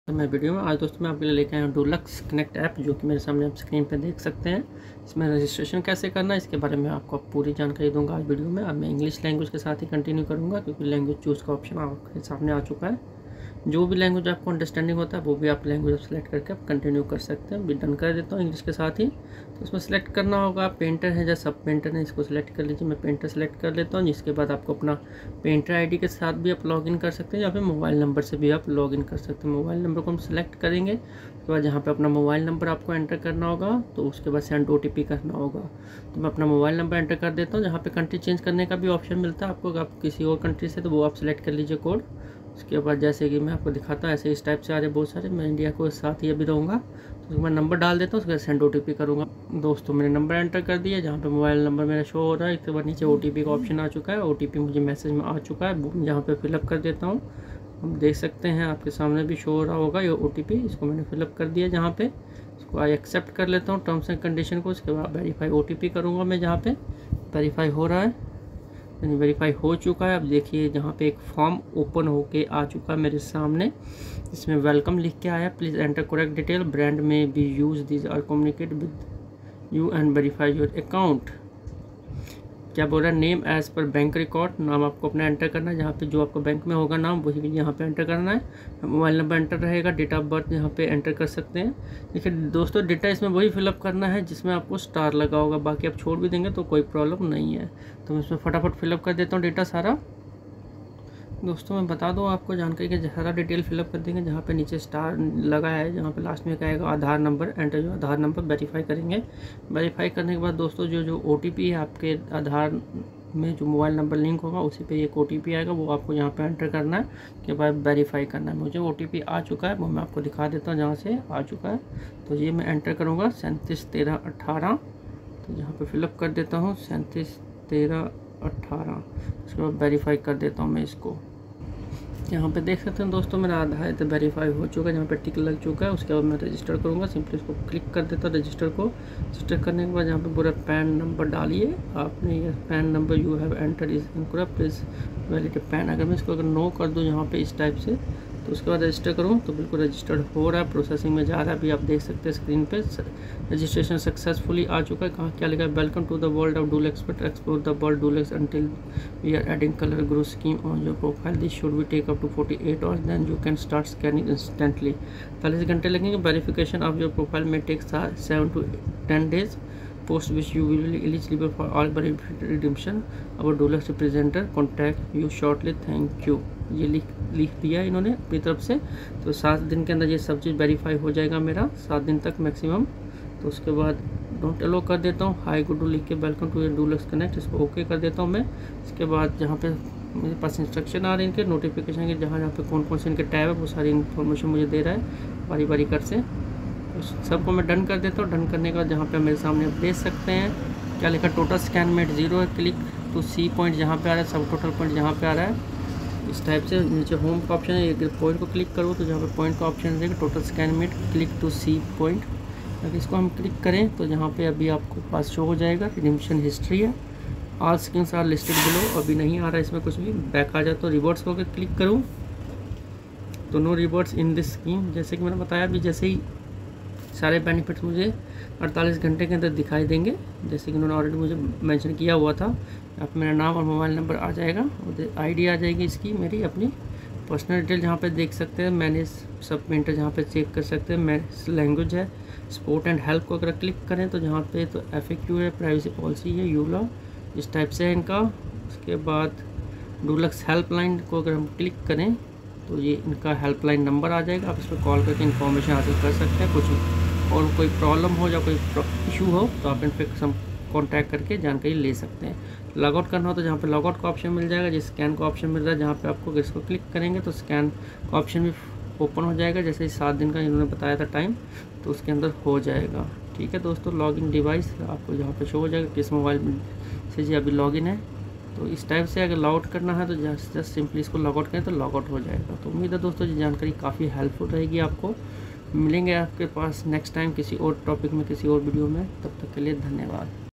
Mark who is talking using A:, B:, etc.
A: तो मैं वीडियो में आज दोस्तों मैं आपके लिए लेके आया हूँ डुलक्स कनेक्ट ऐप, जो कि मेरे सामने आप स्क्रीन पे देख सकते हैं। इसमें रजिस्ट्रेशन कैसे करना है इसके बारे में आपको पूरी जानकारी दूंगा आज वीडियो में। अब मैं इंग्लिश लैंग्वेज के साथ ही कंटिन्यू करूँगा, क्योंकि लैंग्वेज चूज़ का ऑप्शन आपके सामने आ चुका है। जो भी लैंग्वेज आपको अंडरस्टैंडिंग होता है वो भी आप लैंग्वेज सेलेक्ट करके आप कंटिन्यू कर सकते हैं। भी डन कर देता हूँ इंग्लिश के साथ ही। तो इसमें सेलेक्ट करना होगा पेंटर है या सब पेंटर है, इसको सिलेक्ट कर लीजिए। मैं पेंटर सेलेक्ट कर लेता हूँ, जिसके बाद आपको अपना पेंटर आईडी के साथ भी आप लॉगिन कर सकते हैं या फिर मोबाइल नंबर से भी आप लॉगिन कर सकते हैं। मोबाइल नंबर को हम सेलेक्ट करेंगे, उसके बाद यहाँ पे अपना मोबाइल नंबर आपको एंटर करना होगा, तो उसके बाद सेंड OTP करना होगा। तो मैं अपना मोबाइल नंबर एंटर कर देता हूँ। जहाँ पे कंट्री चेंज करने का भी ऑप्शन मिलता है आपको, आप किसी और कंट्री से, तो वो आप सेलेक्ट कर लीजिए कोड। उसके बाद जैसे कि मैं आपको दिखाता हूँ ऐसे इस टाइप से आ रहे बहुत सारे। मैं इंडिया को साथ ही अभी रहूँगा, तो मैं नंबर डाल देता हूँ, उसके बाद सेंड OTP करूँगा। दोस्तों मैंने नंबर एंटर कर दिया, जहाँ पे मोबाइल नंबर मेरा शो हो रहा है। इसके बाद नीचे OTP का ऑप्शन आ चुका है। OTP मुझे मैसेज में आ चुका है, जहाँ पे फिलअप कर देता हूँ। हम देख सकते हैं आपके सामने भी शो हो रहा होगा ये OTP। इसको मैंने फिलअप कर दिया, जहाँ पे इसको आई एक्सेप्ट कर लेता हूँ टर्म्स एंड कंडीशन को। उसके बाद वेरीफाई OTP करूँगा मैं, जहाँ पे वेरीफाई हो रहा है, यानी वेरीफाई हो चुका है। अब देखिए जहाँ पे एक फॉर्म ओपन होके आ चुका है मेरे सामने। इसमें वेलकम लिख के आया, please enter correct detail, brand may be use this or communicate with you and verify your account. क्या बोल रहा है, name as per bank record, नाम आपको अपना एंटर करना है, जहाँ पे जो आपको बैंक में होगा नाम वही यहाँ पे एंटर करना है। मोबाइल नंबर एंटर रहेगा, डेट ऑफ बर्थ यहाँ पे एंटर कर सकते हैं। देखिए दोस्तों डेटा इसमें वही फिलअप करना है जिसमें आपको स्टार लगा होगा, बाकी आप छोड़ भी देंगे तो कोई प्रॉब्लम नहीं है। तो मैं इसमें फटाफट फिलअप कर देता हूँ डेटा सारा। दोस्तों मैं बता दूं आपको जानकारी कि सारा डिटेल फिलअप कर देंगे, जहाँ पे नीचे स्टार लगा है, जहाँ पे लास्ट में कहेगा आधार नंबर एंटर, जो आधार नंबर वेरीफाई करेंगे। वेरीफाई करने के बाद दोस्तों जो OTP है आपके आधार में, जो मोबाइल नंबर लिंक होगा उसी पे एक OTP आएगा, वो आपको यहाँ पे एंटर करना है। के बाद वेरीफाई करना है। मुझे OTP आ चुका है, वो मैं आपको दिखा देता हूँ जहाँ से आ चुका है। तो ये मैं एंटर करूँगा 371318। तो यहाँ पर फिलअप कर देता हूँ 371318। उसके बाद वेरीफाई कर देता हूँ मैं इसको। यहाँ पे देख सकते हैं दोस्तों मेरा आधार तो वेरीफाई हो चुका है, जहाँ पे टिक लग चुका है। उसके बाद मैं रजिस्टर करूँगा, सिंपली इसको क्लिक कर देता हूँ रजिस्टर को। रजिस्टर करने के बाद यहाँ पे पूरा पैन नंबर डालिए आपने, ये pan number you have enter is incorrect, please valid pan. अगर मैं इसको अगर नो कर दूँ यहाँ पे इस टाइप से, तो उसके बाद रजिस्टर करूँ तो बिल्कुल रजिस्टर्ड हो रहा है, प्रोसेसिंग में जा रहा है। अभी आप देख सकते हैं स्क्रीन पे रजिस्ट्रेशन सक्सेसफुली आ चुका है। कहाँ क्या लिखा है, welcome to the world of Dulux, but explore the world Dulux until we are adding colour grow scheme on your profile, this should be take up to 48 hours, then you can start scanning instantly. 40 घंटे लगेंगे। Verification of your profile में take 7 to 10 days, post which you will be eligible for all benefit redemption. Our Dulux representative contact you shortly. Thank you। ये लिख दिया इन्होंने अपनी तरफ से। तो 7 दिन के अंदर ये सब चीज़ वेरीफाई हो जाएगा मेरा, 7 दिन तक मैक्सिमम। तो उसके बाद डोंट अलो कर देता हूँ, हाई गुड लिख के वेलकम टू डुलक्स कनेक्ट, इसको ओके कर देता हूँ मैं। इसके बाद जहाँ पे मेरे पास इंस्ट्रक्शन आ रहे हैं इनके नोटिफिकेशन के, जहाँ पे कौन कौन से इनके टैब है वो सारी इन्फॉर्मेशन मुझे दे रहा है बारी बारी कर से। सबको मैं डन कर देता हूँ। डन करने के बाद जहाँ पे मेरे सामने आप देख सकते हैं क्या लिखा, टोटल स्कैन मेट 0 है, क्लिक टू सी पॉइंट जहाँ पे आ रहा है, सब टोटल पॉइंट जहाँ पे आ रहा है इस टाइप से। नीचे होम का ऑप्शन है, एक पॉइंट को क्लिक करो तो जहाँ पे पॉइंट का ऑप्शन रहेगा टोटल स्कैन मेट, क्लिक टू सी पॉइंट। अगर इसको हम क्लिक करें तो यहाँ पे अभी आपको पास शो हो जाएगा, रिडीम्पशन हिस्ट्री है, all schemes are listed below. अभी नहीं आ रहा है इसमें कुछ भी। बैक आ जाए तो रिवॉर्ड्स को अगर क्लिक करूँ तो no rewards in this scheme. जैसे कि मैंने बताया अभी, जैसे ही सारे बेनिफिट्स मुझे 48 घंटे के अंदर दिखाई देंगे, जैसे कि उन्होंने ऑलरेडी मुझे मेंशन किया हुआ था। अब मेरा नाम और मोबाइल नंबर आ जाएगा, और आईडी आ जाएगी इसकी मेरी अपनी पर्सनल डिटेल, जहाँ पे देख सकते हैं मैंने सब पेंटर जहाँ पे चेक कर सकते हैं। मैं लैंग्वेज है स्पोर्ट एंड हेल्थ को अगर क्लिक करें तो जहाँ पे तो FAQ है, प्राइवेसी पॉलिसी है, यूला इस टाइप से है इनका। उसके बाद डुलक्स हेल्पलाइन को अगर हम क्लिक करें तो ये इनका हेल्पलाइन नंबर आ जाएगा, आप इस पर कॉल करके इन्फॉर्मेशन हासिल कर सकते हैं। कुछ और कोई प्रॉब्लम हो या कोई इशू हो तो आप इन पर कॉन्टैक्ट करके जानकारी ले सकते हैं। लॉगआउट करना हो तो जहाँ पे लॉगआउट का ऑप्शन मिल जाएगा, जिस स्कैन का ऑप्शन मिल रहा है, जहाँ पे आपको इसको क्लिक करेंगे तो स्कैन का ऑप्शन भी ओपन हो जाएगा। जैसे 7 दिन का इन्होंने बताया था टाइम, तो उसके अंदर हो जाएगा। ठीक है दोस्तों, लॉगिन डिवाइस आपको जहाँ पे शो हो जाएगा किस मोबाइल से जी अभी लॉगिन है। तो इस टाइप से अगर लॉगआउट करना है तो जस्ट सिंपली इसको लॉगआउट करें तो लॉगआउट हो जाएगा। तो उम्मीद है दोस्तों ये जानकारी काफ़ी हेल्पफुल रहेगी आपको। मिलेंगे आपके पास नेक्स्ट टाइम किसी और टॉपिक में, किसी और वीडियो में। तब तक के लिए धन्यवाद।